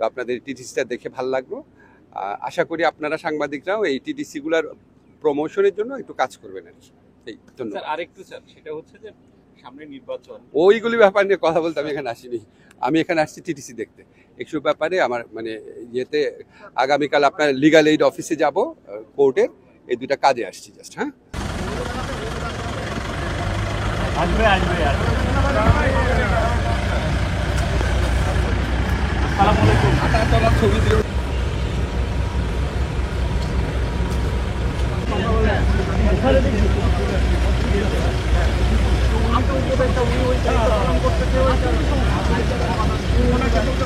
আপনাদের টিটিসিটা দেখে ভালো লাগলো। আশা করি আপনারা সাংবাদিকরাও এই টিটিসিগুলোর প্রমোশনের জন্য একটু কাজ করবেন আর কি। এই জন্য আরেকটু স্যার, সেটা হচ্ছে যে সামনে নির্বাচন, ওইগুলি ব্যাপার নিয়ে কথা বলতে আমি এখানে আসিনি। আমি এখানে আসছি টিটিসি দেখতে। একটু ব্যাপারে আমার মানে ইয়েতে আগামীকাল আপনার লিগাল এইড অফিসে যাব, কোর্টের এই দুইটা কাজে আসছি জাস্ট। হ্যাঁ, আসবে আসবে আসসালামু আলাইকুম। ছবি দিল আমি তো